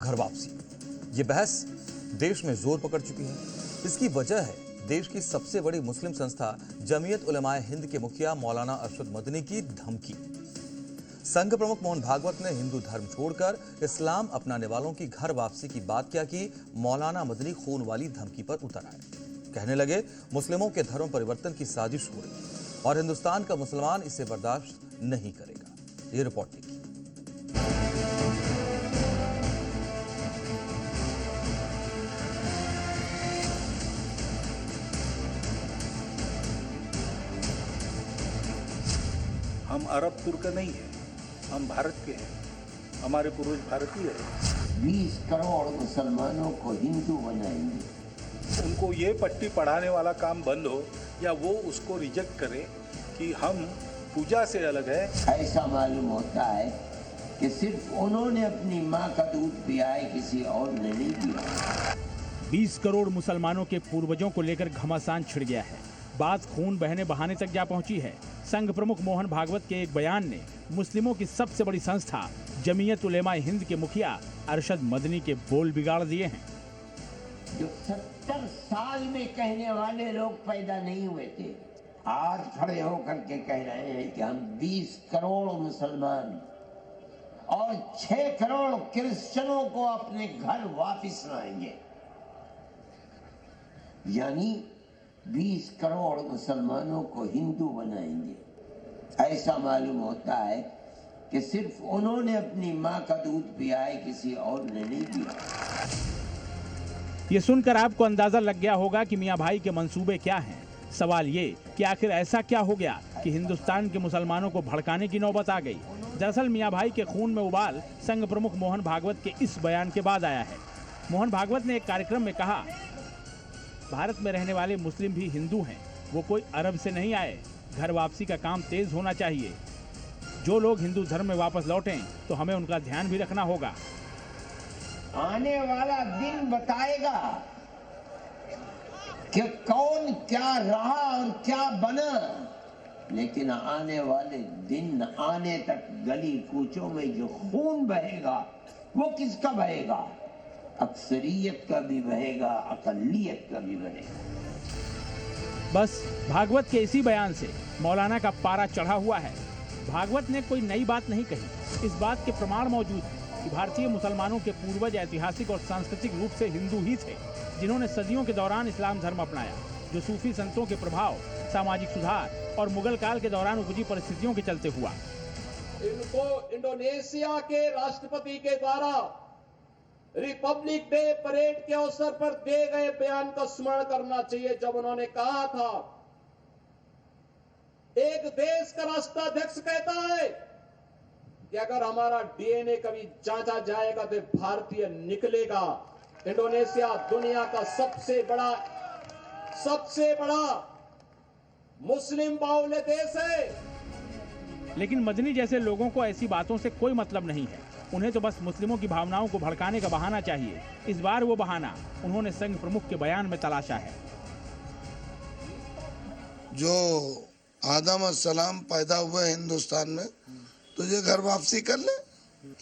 घर वापसी, ये बहस देश में जोर पकड़ चुकी है। इसकी वजह है देश की सबसे बड़ी मुस्लिम संस्था जमीयत उलमाए हिंद के मुखिया मौलाना अरशद मदनी की धमकी। संघ प्रमुख मोहन भागवत ने हिंदू धर्म छोड़कर इस्लाम अपनाने वालों की घर वापसी की बात क्या की, मौलाना मदनी खून वाली धमकी पर उतर आए। कहने लगे मुस्लिमों के धर्म परिवर्तन की साजिश हो रही और हिंदुस्तान का मुसलमान इसे बर्दाश्त नहीं करेगा। ये रिपोर्ट देखिए। हम अरब तुर्क नहीं हैं, हम भारत के हैं, हमारे पूर्वज भारतीय हैं। 20 करोड़ मुसलमानों को हिंदू बनाएंगे। उनको ये पट्टी पढ़ाने वाला काम बंद हो या वो उसको रिजेक्ट करें कि हम पूजा से अलग है। ऐसा मालूम होता है कि सिर्फ उन्होंने अपनी माँ का दूध पिया है, किसी और ने नहीं पिया। 20 करोड़ मुसलमानों के पूर्वजों को लेकर घमासान छिड़ गया है। बात खून बहने बहाने तक जा पहुंची है। संघ प्रमुख मोहन भागवत के एक बयान ने मुस्लिमों की सबसे बड़ी संस्था जमीयत उलेमाए हिंद के मुखिया अरशद मदनी के बोल बिगाड़ दिए हैं। जो 70 साल में कहने वाले लोग पैदा नहीं हुए थे, आज खड़े होकर के कह रहे हैं कि हम 20 करोड़ मुसलमान और 6 करोड़ क्रिश्चियनों को अपने घर वापस लाएंगे। यानी 20 करोड़ मुसलमानों को हिंदू बनाएंगे। ऐसा मालूम होता है कि सिर्फ उन्होंने अपनी माँ का दूध पिया है, किसी और ने नहीं पिया। ये सुनकर आपको अंदाजा लग गया होगा कि मियां भाई के मंसूबे क्या हैं। सवाल ये कि आखिर ऐसा क्या हो गया कि हिंदुस्तान के मुसलमानों को भड़काने की नौबत आ गई। दरअसल मियां भाई के खून में उबाल संघ प्रमुख मोहन भागवत के इस बयान के बाद आया है। मोहन भागवत ने एक कार्यक्रम में कहा, भारत में रहने वाले मुस्लिम भी हिंदू हैं, वो कोई अरब से नहीं आए। घर वापसी का काम तेज होना चाहिए। जो लोग हिंदू धर्म में वापस लौटें तो हमें उनका ध्यान भी रखना होगा। आने वाला दिन बताएगा कि कौन क्या रहा और क्या बना, लेकिन आने वाले दिन आने तक गली कूचों में जो खून बहेगा वो किसका बहेगा? अक्सरियत का भी बहेगा, अकलियत का भी बहेगा। बस भागवत के इसी बयान से मौलाना का पारा चढ़ा हुआ है। भागवत ने कोई नई बात नहीं कही। इस बात के प्रमाण मौजूद हैं कि भारतीय मुसलमानों के पूर्वज ऐतिहासिक और सांस्कृतिक रूप से हिंदू ही थे, जिन्होंने सदियों के दौरान इस्लाम धर्म अपनाया, जो सूफी संतों के प्रभाव, सामाजिक सुधार और मुगल काल के दौरान उपजी परिस्थितियों के चलते हुआ। इनको इंडोनेशिया के राष्ट्रपति के द्वारा रिपब्लिक डे परेड के अवसर पर दिए गए बयान का स्मरण करना चाहिए, जब उन्होंने कहा था, एक देश का राष्ट्राध्यक्ष कहता है कि अगर हमारा डीएनए कभी जांचा जाएगा तो भारतीय निकलेगा। इंडोनेशिया दुनिया का सबसे बड़ा मुस्लिम बाहुल्य देश है। लेकिन मदनी जैसे लोगों को ऐसी बातों से कोई मतलब नहीं है। उन्हें तो बस मुस्लिमों की भावनाओं को भड़काने का बहाना चाहिए। इस बार वो बहाना उन्होंने संघ प्रमुख के बयान में तलाशा है। जो आदम अस्सलाम पैदा हुआ है हिंदुस्तान में, तो ये घर वापसी कर ले।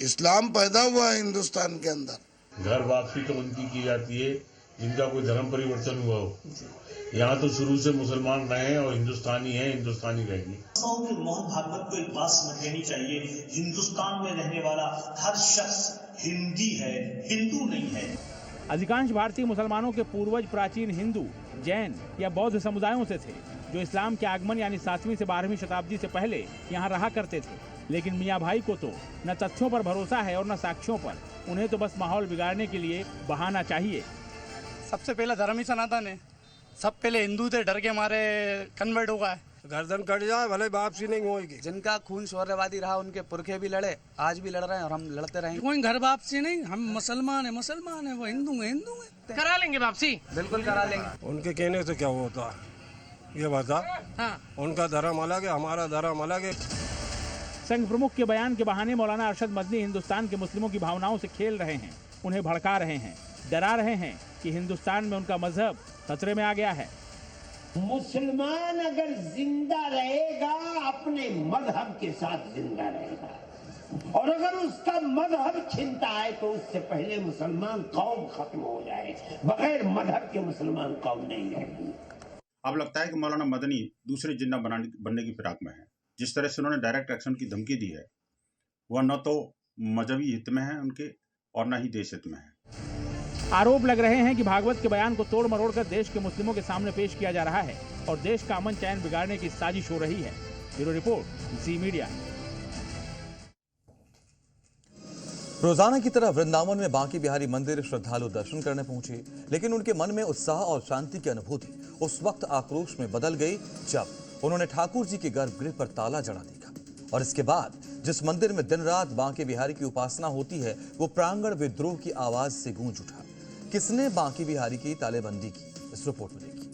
इस्लाम पैदा हुआ है हिंदुस्तान के अंदर। घर वापसी तो उनकी की जाती है जिनका कोई धर्म परिवर्तन हुआ हो। यहाँ तो शुरू से मुसलमान रहे हैं और हिंदुस्तानी हैं, हिंदुस्तानी रहेंगे। मोहन भागवत को एक बात समझ लेनी चाहिए, हिंदुस्तान में रहने वाला हर शख्स हिंदी है, हिंदू नहीं है। अधिकांश भारतीय मुसलमानों के पूर्वज प्राचीन हिंदू, जैन या बौद्ध समुदायों से थे, जो इस्लाम के आगमन यानी 7वीं से 12वीं शताब्दी से पहले यहाँ रहा करते थे। लेकिन मियाँ भाई को तो न तथ्यों पर भरोसा है और न साक्ष्यों पर। उन्हें तो बस माहौल बिगाड़ने के लिए बहाना चाहिए। सबसे पहला धर्म ही सनातन है। सब पहले हिंदू थे, डर के मारे कन्वर्ट हो गए। गर्दन कट जाए भले वापसी नहीं होगी। जिनका खून शौर्यवादी रहा, उनके पुरखे भी लड़े, आज भी लड़ रहे हैं और हम लड़ते रहेंगे। कोई घर वापसी नहीं। हम मुसलमान है, वो हिंदू है। करा लेंगे वापसी, बिल्कुल करा लेंगे। उनके कहने से क्या होता ये बता। हाँ। उनका धर्म अलग है, हमारा धर्म अलग है। संघ प्रमुख के बयान के बहाने मौलाना अरशद मदनी हिंदुस्तान के मुस्लिमों की भावनाओं से खेल रहे हैं, उन्हें भड़का रहे हैं, डरा रहे हैं कि हिंदुस्तान में उनका मजहब खतरे में आ गया है। मुसलमान अगर जिंदा रहेगा अपने मजहब के साथ जिंदा रहेगा। और अगर उसका मजहब छिनता है तो उससे पहले मुसलमान कौम खत्म हो जाए। बगैर मजहब के मुसलमान कौम नहीं रहेगी। अब लगता है कि मौलाना मदनी दूसरे जिन्ना बनने की फिराक में है। जिस तरह से उन्होंने डायरेक्ट एक्शन की धमकी दी है, वह न तो मजहबी हित में है उनके और न ही देश हित में है। आरोप लग रहे हैं कि भागवत के बयान को तोड़ मरोड़ कर देश के मुस्लिमों के सामने पेश किया जा रहा है और देश का अमन चैन बिगाड़ने की साजिश हो रही है। ब्यूरो रिपोर्ट, जी मीडिया। रोजाना की तरह वृंदावन में बांके बिहारी मंदिर श्रद्धालु दर्शन करने पहुंचे, लेकिन उनके मन में उत्साह और शांति की अनुभूति उस वक्त आक्रोश में बदल गई जब उन्होंने ठाकुर जी के गर्भगृह पर ताला जड़ा देखा। और इसके बाद जिस मंदिर में दिन रात बांके बिहारी की उपासना होती है, वो प्रांगण विद्रोह की आवाज से गूंज उठा। किसने बांके बिहारी की तालेबंदी की, इस रिपोर्ट में देखिए।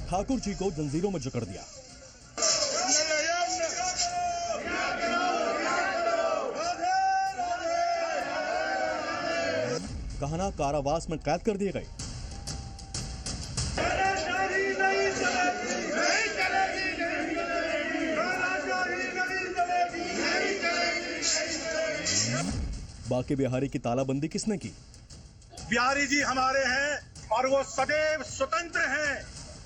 ठाकुर जी को जंजीरों में जकड़ दिया, कहना कारावास में कैद कर दिए गए। बांके बिहारी की तालाबंदी किसने की? बिहारी जी हमारे हैं और वो सदैव स्वतंत्र हैं,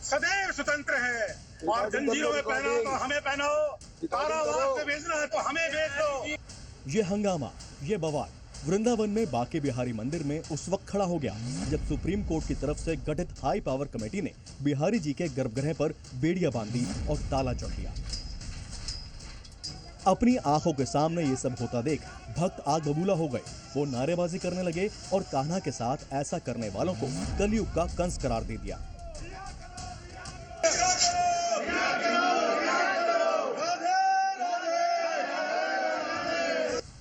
सदैव स्वतंत्र हैं। और जंजीरों में पहना तो हमें पहनाओ, कारावास में भेजना है तो हमें भेज दो। ये हंगामा, ये बवाल वृंदावन में बांके बिहारी मंदिर में उस वक्त खड़ा हो गया जब सुप्रीम कोर्ट की तरफ से गठित हाई पावर कमेटी ने बिहारी जी के गर्भगृह पर बेड़ियां बांधी और ताला जड़ दिया। अपनी आंखों के सामने ये सब होता देख भक्त आग बबूला हो गए। वो नारेबाजी करने लगे और कान्हा के साथ ऐसा करने वालों को कलयुग का कंस करार दे दिया।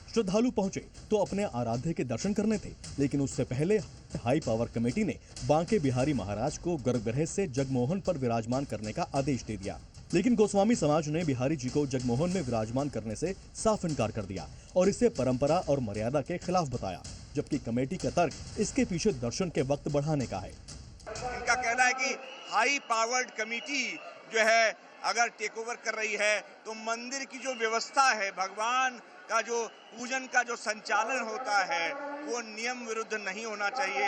श्रद्धालु पहुंचे तो अपने आराध्य के दर्शन करने थे, लेकिन उससे पहले हाई पावर कमेटी ने बांके बिहारी महाराज को गर्भगृह से जगमोहन पर विराजमान करने का आदेश दे दिया। लेकिन गोस्वामी समाज ने बिहारी जी को जगमोहन में विराजमान करने से साफ इनकार कर दिया और इसे परंपरा और मर्यादा के खिलाफ बताया, जबकि कमेटी का तर्क इसके पीछे दर्शन के वक्त बढ़ाने का है। इनका कहना है कि हाई पावर्ड कमेटी जो है अगर टेक ओवर कर रही है तो मंदिर की जो व्यवस्था है, भगवान का जो पूजन का जो संचालन होता है, वो नियम विरुद्ध नहीं होना चाहिए।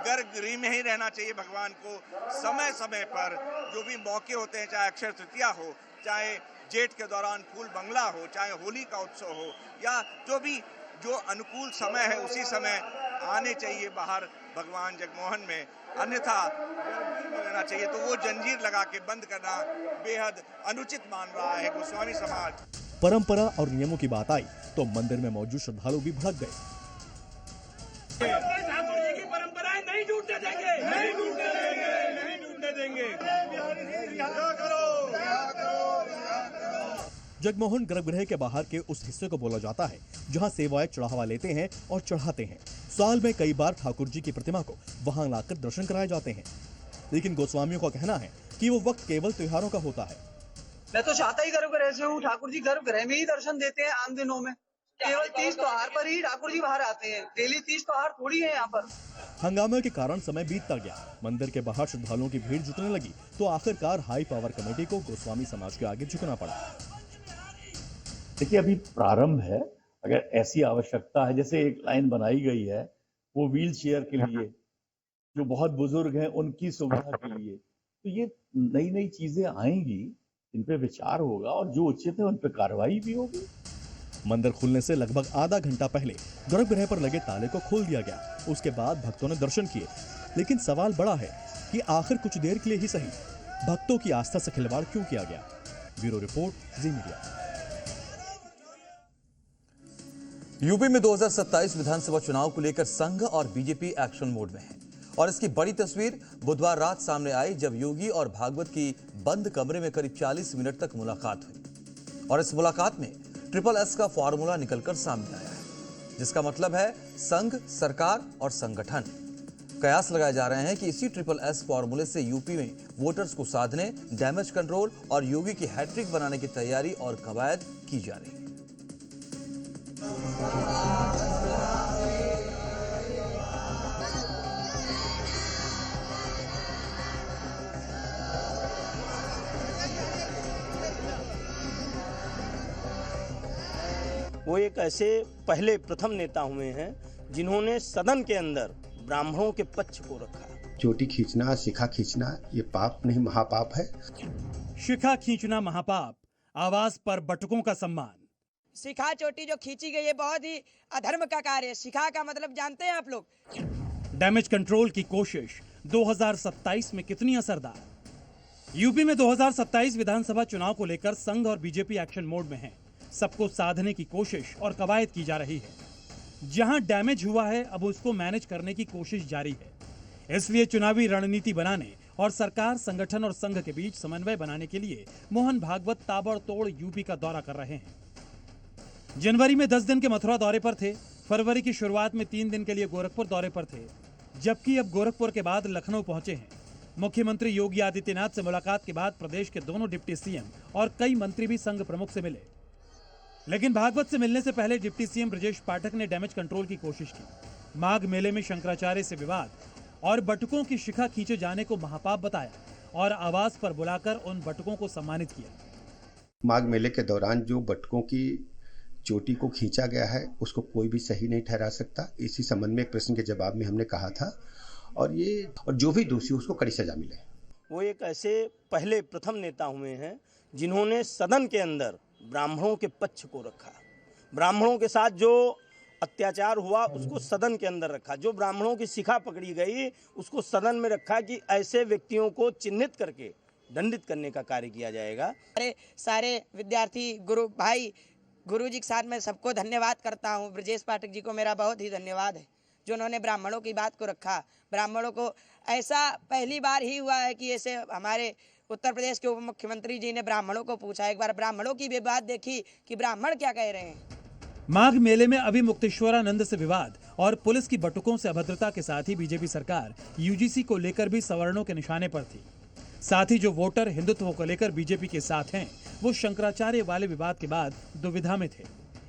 गर्भगृह में ही रहना चाहिए। भगवान को समय समय पर जो भी मौके होते हैं, चाहे अक्षय तृतीया हो, चाहे जेठ के दौरान फूल बंगला हो, चाहे होली का उत्सव हो, या जो अनुकूल समय है उसी समय आने चाहिए बाहर भगवान जगमोहन में, अन्यथा रहना चाहिए। तो वो जंजीर लगा के बंद करना बेहद अनुचित मान रहा है गोस्वामी समाज। परंपरा और नियमों की बात आई तो मंदिर में मौजूद श्रद्धालु भी भड़क गए। ठाकुर जी की परंपराएं नहीं टूटने देंगे, नहीं टूटने देंगे, नहीं टूटने देंगे। जगमोहन गर्भगृह के बाहर के उस हिस्से को बोला जाता है जहां सेवाएं चढ़ावा लेते हैं और चढ़ाते हैं। साल में कई बार ठाकुर जी की प्रतिमा को वहां लाकर दर्शन कराए जाते हैं, लेकिन गोस्वामियों का कहना है कि वो वक्त केवल त्योहारों का होता है। मैं तो चाहता ही गर्भगृह से हूँ। ठाकुर जी गर्भगृह में ही दर्शन देते हैं आम दिनों में। केवल तीज त्योहार पर ही ठाकुर जी बाहर आते हैं। डेली तीज त्योहार थोड़ी है यहाँ पर। हंगामे के कारण समय बीतता गया। मंदिर के बाहर श्रद्धालुओं की भीड़ जुटने लगी तो आखिरकार हाई पावर कमेटी को गोस्वामी समाज के आगे झुकना पड़ा। देखिए, अभी प्रारंभ है। अगर ऐसी आवश्यकता है, जैसे एक लाइन बनाई गई है वो व्हील चेयर के लिए, जो बहुत बुजुर्ग हैं उनकी सुविधा के लिए, तो ये नई नई चीजें आएंगी, इन पे विचार होगा और जो उचित है उन पे कार्रवाई भी होगी। मंदिर खुलने से लगभग आधा घंटा पहले गर्भगृह पर लगे ताले को खोल दिया गया। उसके बाद भक्तों ने दर्शन किए, लेकिन सवाल बड़ा है कि आखिर कुछ देर के लिए ही सही भक्तों की आस्था से खिलवाड़ क्यों किया गया। ब्यूरो रिपोर्ट, जी मीडिया। यूपी में 2027 विधानसभा चुनाव को लेकर संघ और बीजेपी एक्शन मोड में है और इसकी बड़ी तस्वीर बुधवार रात सामने आई जब योगी और भागवत की बंद कमरे में करीब 40 मिनट तक मुलाकात हुई और इस मुलाकात में SSS का फॉर्मूला निकलकर सामने आया है, जिसका मतलब है संघ, सरकार और संगठन। कयास लगाए जा रहे हैं कि इसी SSS फॉर्मूले से यूपी में वोटर्स को साधने, डैमेज कंट्रोल और योगी की हैट्रिक बनाने की तैयारी और कवायद की जा रही है। वो एक ऐसे पहले प्रथम नेता हुए हैं जिन्होंने सदन के अंदर ब्राह्मणों के पक्ष को रखा। चोटी खींचना, शिखा खींचना ये पाप नहीं महापाप है। शिखा खींचना महापाप, आवाज पर बटुकों का सम्मान। शिखा चोटी जो खींची गई है बहुत ही अधर्म का कार्य है। शिखा का मतलब जानते हैं आप लोग? डैमेज कंट्रोल की कोशिश 2027 में कितनी असरदार? यूपी में 2027 विधानसभा चुनाव को लेकर संघ और बीजेपी एक्शन मोड में हैं। सबको साधने की कोशिश और कवायद की जा रही है। जहां डैमेज हुआ है अब उसको मैनेज करने की कोशिश जारी है। इसलिए चुनावी रणनीति बनाने और सरकार, संगठन और संघ के बीच समन्वय बनाने के लिए मोहन भागवत ताबड़तोड़ यूपी का दौरा कर रहे हैं। जनवरी में 10 दिन के मथुरा दौरे पर थे। फरवरी की शुरुआत में 3 दिन के लिए गोरखपुर दौरे पर थे, जबकि अब गोरखपुर के बाद लखनऊ पहुंचे हैं। मुख्यमंत्री योगी आदित्यनाथ से मुलाकात के बाद प्रदेश के दोनों डिप्टी सीएम और कई मंत्री भी संघ प्रमुख से मिले। लेकिन भागवत से मिलने से पहले डिप्टी सीएम ब्रजेश पाठक ने डैमेज कंट्रोल की कोशिश की। माघ मेले में शंकराचार्य से विवाद और बटुकों की शिखा खींचे जाने को महापाप बताया और आवाज पर बुलाकर उन बटुकों को सम्मानित किया। माघ मेले के दौरान जो बटुकों की चोटी को खींचा गया है उसको कोई भी सही नहीं ठहरा सकता। इसी संबंध में एक प्रश्न के जवाब में हमने कहा था और जो भी दोषी उसको कड़ी सजा मिले। वो एक ऐसे पहले प्रथम नेता हुए हैं जिन्होंने सदन के अंदर ब्राह्मणों के पक्ष को रखा। ब्राह्मणों के साथ जो अत्याचार हुआ उसको सदन के अंदर रखा। जो ब्राह्मणों की शिखा पकड़ी गई उसको सदन में रखा कि ऐसे व्यक्तियों को चिन्हित करके दंडित करने का कार्य किया जाएगा। सारे विद्यार्थी गुरु जी के साथ मैं सबको धन्यवाद करता हूँ। ब्रजेश पाठक जी को मेरा बहुत ही धन्यवाद है जो उन्होंने ब्राह्मणों की बात को रखा। ब्राह्मणों को ऐसा पहली बार ही हुआ है कि ऐसे हमारे उत्तर प्रदेश के उप मुख्यमंत्री जी ने ब्राह्मणों को पूछा। एक बार ब्राह्मणों की भी बात देखी कि ब्राह्मण क्या कह रहे हैं। माघ मेले में अभी मुक्तेश्वरानंद से विवाद और पुलिस की बटुकों से अभद्रता के साथ ही बीजेपी सरकार यूजीसी को लेकर भी सवर्णों के निशाने पर थी। साथ ही जो वोटर हिंदुत्व को लेकर बीजेपी के साथ हैं वो शंकराचार्य वाले विवाद के बाद दुविधा में थे।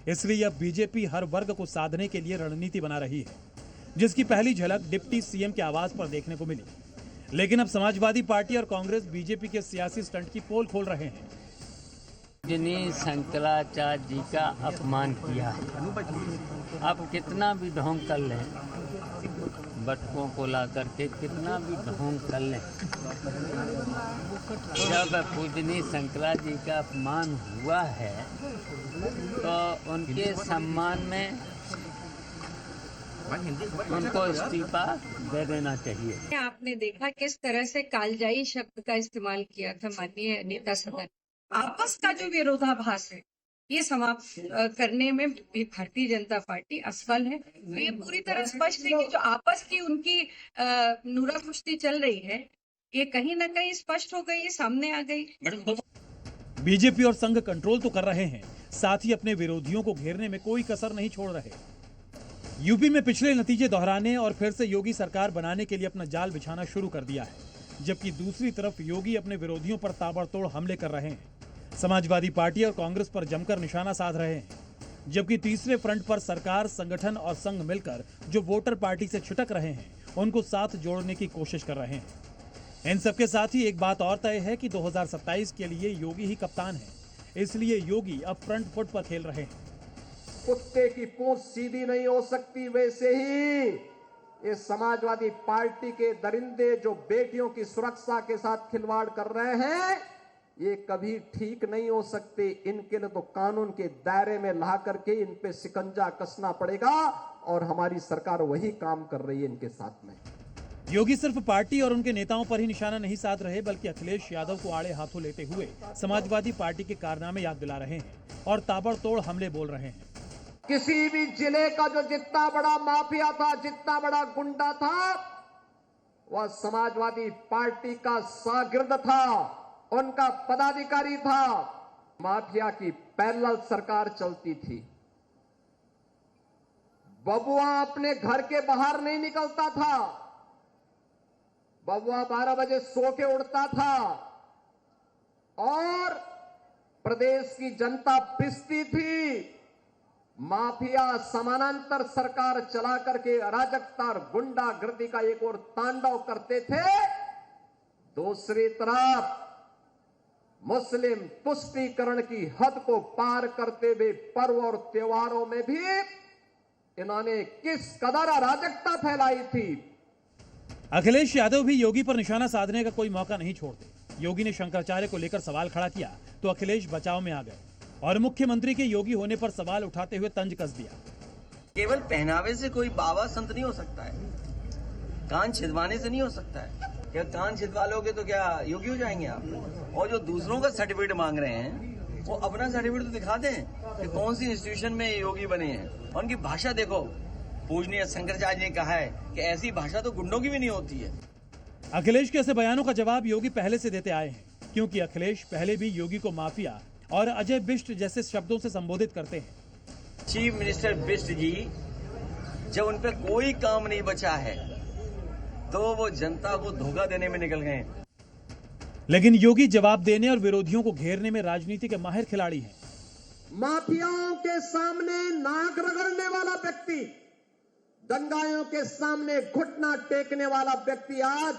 इसलिए अब बीजेपी हर वर्ग को साधने के लिए रणनीति बना रही है, जिसकी पहली झलक डिप्टी सीएम के आवाज पर देखने को मिली। लेकिन अब समाजवादी पार्टी और कांग्रेस बीजेपी के सियासी स्टंट की पोल खोल रहे हैं। जिन्हें शंकराचार्य जी का अपमान किया है, आप कितना भी ढोंग कर लें, बटुकों को ला करके कितना भी ढोंग कर लें, जब पूजनीय शंकराचार्य जी का अपमान हुआ है तो उनके सम्मान में उनको इस्तीफा दे देना चाहिए। आपने देखा किस तरह से कालजाई शब्द का इस्तेमाल किया था माननीय नेता सदन। आपस का जो विरोधाभास है ये समाप्त करने में भारतीय जनता पार्टी असफल है। तो ये पूरी तरह स्पष्ट है कि जो आपस की उनकी नूरा कुश्ती चल रही है ये कहीं ना कहीं स्पष्ट हो गई, सामने आ गई। बीजेपी और संघ कंट्रोल तो कर रहे हैं, साथ ही अपने विरोधियों को घेरने में कोई कसर नहीं छोड़ रहे। यूपी में पिछले नतीजे दोहराने और फिर से योगी सरकार बनाने के लिए अपना जाल बिछाना शुरू कर दिया है, जबकि दूसरी तरफ योगी अपने विरोधियों पर ताबड़तोड़ हमले कर रहे हैं। समाजवादी पार्टी और कांग्रेस पर जमकर निशाना साध रहे हैं, जबकि तीसरे फ्रंट पर सरकार, संगठन और संघ मिलकर जो वोटर पार्टी से छिटक रहे हैं उनको साथ जोड़ने की कोशिश कर रहे हैं। इन सबके साथ ही एक बात और तय है कि 2027 के लिए योगी ही कप्तान है, इसलिए योगी अब फ्रंट फुट पर खेल रहे हैं। कुत्ते की पूंछ सीधी नहीं हो सकती, वैसे ही ये समाजवादी पार्टी के दरिंदे जो बेटियों की सुरक्षा के साथ खिलवाड़ कर रहे हैं ये कभी ठीक नहीं हो सकते। इनके लिए तो कानून के दायरे में ला करके इन पे शिकंजा कसना पड़ेगा और हमारी सरकार वही काम कर रही है इनके साथ में। योगी सिर्फ पार्टी और उनके नेताओं पर ही निशाना नहीं साध रहे, बल्कि अखिलेश यादव को आड़े हाथों लेते हुए समाजवादी पार्टी के कारनामे याद दिला रहे हैं और ताबड़तोड़ हमले बोल रहे हैं। किसी भी जिले का जो जितना बड़ा माफिया था, जितना बड़ा गुंडा था, वह समाजवादी पार्टी का शागिर्द था, उनका पदाधिकारी था। माफिया की पैरेलल सरकार चलती थी। बबुआ अपने घर के बाहर नहीं निकलता था, बबुआ 12 बजे सो के उड़ता था और प्रदेश की जनता पिसती थी। माफिया समानांतर सरकार चला करके अराजकता और गुंडागर्दी का एक और तांडव करते थे। दूसरी तरफ मुस्लिम तुष्टीकरण की हद को पार करते हुए पर्व और त्योहारों में भी इन्होंने किस कदर अराजकता फैलाई थी। अखिलेश यादव भी योगी पर निशाना साधने का कोई मौका नहीं छोड़ते। योगी ने शंकराचार्य को लेकर सवाल खड़ा किया तो अखिलेश बचाव में आ गए और मुख्यमंत्री के योगी होने पर सवाल उठाते हुए तंज कस दिया। केवल पहनावे से कोई बाबा संत नहीं हो सकता है, कान छिदवाने से नहीं हो सकता है। क्या कान छिदवा लोगे तो क्या योगी हो जाएंगे आप? और जो दूसरों का सर्टिफिकेट मांग रहे हैं वो अपना सर्टिफिकेट तो दिखा दें कि कौन सी इंस्टीट्यूशन में योगी बने हैं। और उनकी भाषा देखो, पूजनीय शंकराचार्य ने कहा है कि ऐसी भाषा तो गुंडों की भी नहीं होती है। अखिलेश के ऐसे बयानों का जवाब योगी पहले से देते आए हैं, क्योंकि अखिलेश पहले भी योगी को माफिया और अजय बिष्ट जैसे शब्दों से संबोधित करते हैं। चीफ मिनिस्टर बिष्ट जी, जब उन पर कोई काम नहीं बचा है तो वो जनता को धोखा देने में निकल गए। लेकिन योगी जवाब देने और विरोधियों को घेरने में राजनीति के माहिर खिलाड़ी हैं। माफियाओं के सामने नाक रगड़ने वाला व्यक्ति, दंगाइयों के सामने घुटना टेकने वाला व्यक्ति आज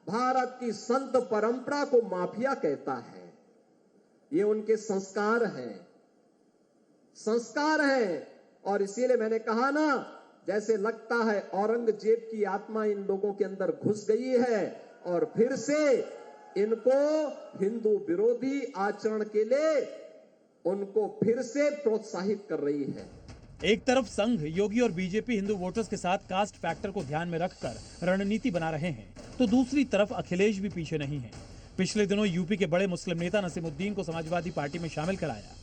भारत की संत परंपरा को माफिया कहता है। ये उनके संस्कार हैं। और इसीलिए मैंने कहा ना, जैसे लगता है औरंगजेब की आत्मा इन लोगों के अंदर घुस गई है और फिर से इनको हिंदू विरोधी आचरण के लिए उनको फिर से प्रोत्साहित कर रही है। एक तरफ संघ, योगी और बीजेपी हिंदू वोटर्स के साथ कास्ट फैक्टर को ध्यान में रखकर रणनीति बना रहे हैं, तो दूसरी तरफ अखिलेश भी पीछे नहीं है। पिछले दिनों यूपी के बड़े मुस्लिम नेता नसीमुद्दीन को समाजवादी पार्टी में शामिल कराया।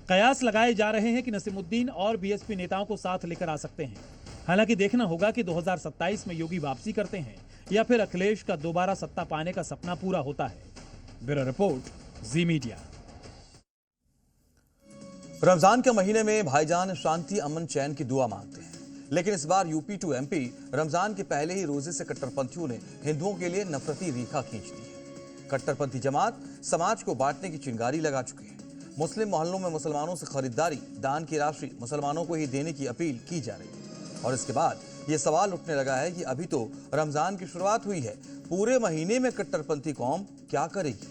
कयास लगाए जा रहे हैं कि नसीमुद्दीन और बीएसपी नेताओं को साथ लेकर आ सकते हैं। हालांकि देखना होगा कि 2027 में योगी वापसी करते हैं या फिर अखिलेश का दोबारा सत्ता पाने का सपना पूरा होता है। ब्यूरो रिपोर्ट, जी मीडिया। रमजान के महीने में भाईजान शांति, अमन, चैन की दुआ मांगते हैं, लेकिन इस बार यूपी टू एमपी रमजान के पहले ही रोजे से कट्टरपंथियों ने हिंदुओं के लिए नफरती रेखा खींच दी है। कट्टरपंथी जमात समाज को बांटने की चिंगारी लगा चुकी है। मुस्लिम मोहल्लों में मुसलमानों से खरीदारी, दान की राशि मुसलमानों को ही देने की अपील की जा रही है। और इसके बाद ये सवाल उठने लगा है कि अभी तो रमजान की शुरुआत हुई है, पूरे महीने में कट्टरपंथी कौम क्या करेगी?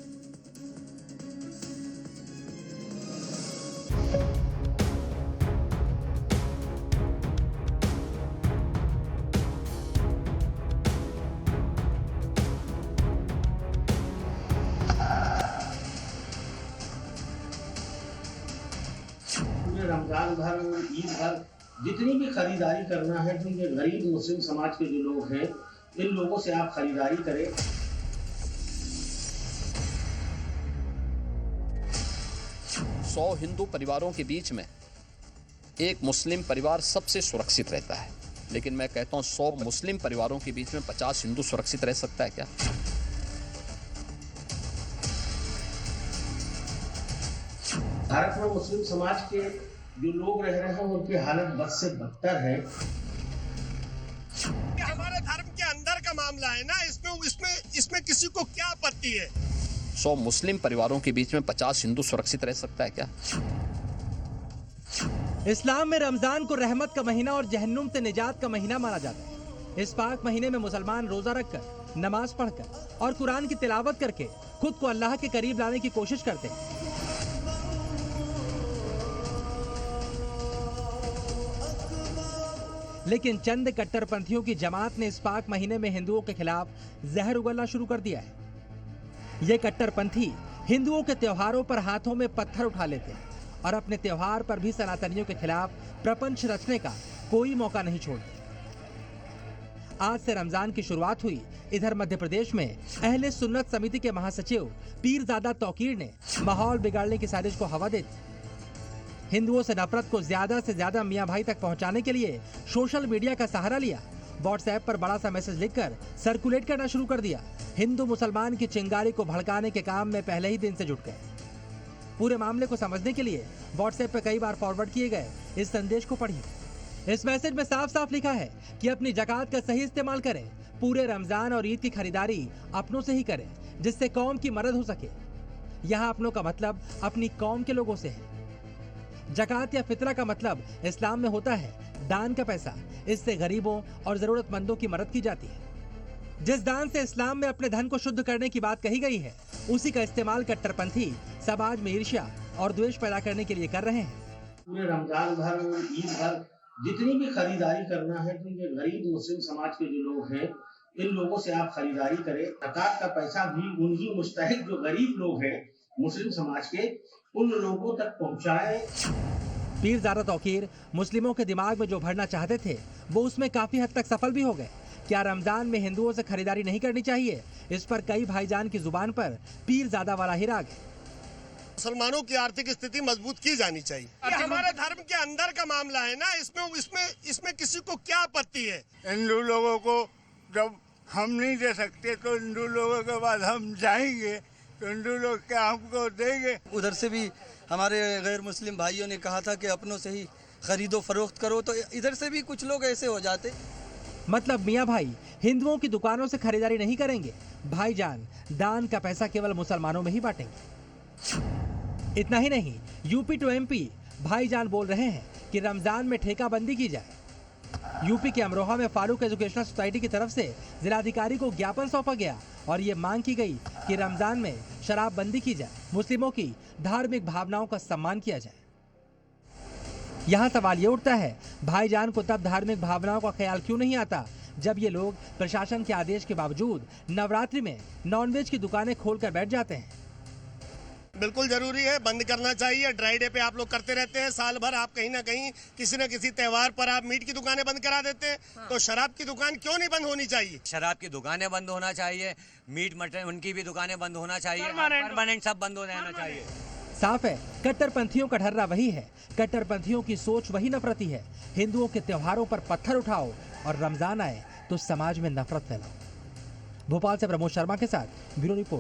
रमजान भर, ईद भर जितनी भी खरीदारी करना है, तो ये गरीब मुस्लिम समाज के जो लोग हैं, इन लोगों से आप खरीदारी करें। 100 हिंदू परिवारों के बीच में एक मुस्लिम परिवार सबसे सुरक्षित रहता है, लेकिन मैं कहता हूँ 100 मुस्लिम परिवारों के बीच में 50 हिंदू सुरक्षित रह सकता है क्या? भारत में मुस्लिम समाज के जो लोग रह रहे हैं उनकी हालत बद से बदतर है। हमारे धर्म के अंदर का मामला है ना, इसमें किसी को क्या आपत्ति है? 100 मुस्लिम परिवारों के बीच में 50 हिंदू सुरक्षित रह सकता है क्या? इस्लाम में रमजान को रहमत का महीना और जहन्नुम से निजात का महीना माना जाता है। इस पाक महीने में मुसलमान रोजा रखकर, नमाज पढ़कर और कुरान की तिलावत करके खुद को अल्लाह के करीब लाने की कोशिश करते हैं। लेकिन चंद कट्टरपंथियों की जमात ने इस पाक महीने में हिंदुओं के खिलाफ जहर उगलना शुरू कर दिया है। ये कट्टरपंथी हिंदुओं के त्योहारों पर हाथों में पत्थर उठा लेते हैं और अपने त्योहार पर भी सनातनियों के खिलाफ प्रपंच रचने का कोई मौका नहीं छोड़ते। आज से रमजान की शुरुआत हुई। इधर मध्य प्रदेश में अहले सुन्नत समिति के महासचिव पीरजादा तौकीर ने माहौल बिगाड़ने की साजिश को हवा दे दी। हिंदुओं से नफरत को ज्यादा से ज्यादा मियां भाई तक पहुंचाने के लिए सोशल मीडिया का सहारा लिया। व्हाट्सएप पर बड़ा सा मैसेज लिखकर सर्कुलेट करना शुरू कर दिया। हिंदू मुसलमान की चिंगारी को भड़काने के काम में पहले ही दिन से जुट गए। पूरे मामले को समझने के लिए व्हाट्सएप पर कई बार फॉरवर्ड किए गए इस संदेश को पढ़िए। इस मैसेज में साफ साफ लिखा है कि अपनी ज़कात का सही इस्तेमाल करें। पूरे रमजान और ईद की खरीदारी अपनों से ही करें, जिससे कौम की मदद हो सके। यहाँ अपनों का मतलब अपनी कौम के लोगों से है। ज़कात या फितरा का मतलब इस्लाम में होता है दान का पैसा। इससे गरीबों और जरूरतमंदों की मदद की जाती है। जिस दान से इस्लाम में अपने धन को शुद्ध करने की बात कही गई है, उसी का इस्तेमाल कट्टरपंथी समाज में ईर्ष्या और द्वेष पैदा करने के लिए कर रहे हैं। पूरे रमजान भर, ईद भर जितनी भी खरीदारी करना है, तो ये गरीब मुस्लिम समाज के जो लोग हैं, इन लोगों से आप खरीदारी करें। ज़कात का पैसा भी उन्हीं मुस्तहिक जो गरीब लोग हैं मुस्लिम समाज के, उन लोगों तक पहुंचाएं। पीरजादा तौकीर मुस्लिमों के दिमाग में जो भरना चाहते थे, वो उसमें काफी हद तक सफल भी हो गए। क्या रमजान में हिंदुओं से खरीदारी नहीं करनी चाहिए? इस पर कई भाईजान की जुबान पर पीरजादा वाला ही राग है। मुसलमानों की आर्थिक स्थिति मजबूत की जानी चाहिए। हमारे धर्म के अंदर का मामला है ना, इसमें किसी को क्या आपत्ति है? हिंदू लोगों को जब हम नहीं दे सकते तो हिंदू लोगों के बाद हम जाएंगे तो हिंदू लोग क्या हमको देंगे? उधर से भी हमारे गैर मुस्लिम भाइयों ने कहा था कि अपनों से ही खरीदो फरोख्त करो, तो इधर से भी कुछ लोग ऐसे हो जाते। मतलब मियाँ भाई हिंदुओं की दुकानों से खरीदारी नहीं करेंगे, भाईजान दान का पैसा केवल मुसलमानों में ही बांटेंगे। इतना ही नहीं, यूपी टू एमपी भाईजान बोल रहे हैं कि रमजान में ठेका बंदी की जाए। यूपी के अमरोहा में फारूक एजुकेशनल सोसाइटी की तरफ से जिलाधिकारी को ज्ञापन सौंपा गया और ये मांग की गई कि रमजान में शराब बंदी की जाए, मुस्लिमों की धार्मिक भावनाओं का सम्मान किया जाए। यहाँ सवाल ये उठता है, भाईजान को तब धार्मिक भावनाओं का ख्याल क्यों नहीं आता जब ये लोग प्रशासन के आदेश के बावजूद नवरात्रि में नॉनवेज की दुकानें खोलकर बैठ जाते हैं। बिल्कुल जरूरी है, बंद करना चाहिए। ड्राई डे पे आप लोग करते रहते हैं, साल भर आप कहीं ना कहीं किसी न किसी त्योहार पर आप मीट की दुकानें बंद करा देते हैं। तो शराब की दुकान क्यों नहीं बंद होनी चाहिए? शराब की दुकानें बंद होना चाहिए, मीट मटन उनकी भी दुकानें बंद होना चाहिए, परमानेंट सब बंद हो जाना चाहिए। साफ है, कट्टरपंथियों का ढर्रा वही है, कट्टरपंथियों की सोच वही नफरती है। हिंदुओं के त्योहारों पर पत्थर उठाओ और रमजान आए तो समाज में नफरत फैलाओ। भोपाल से प्रमोद शर्मा के साथ ब्यूरो रिपोर्ट।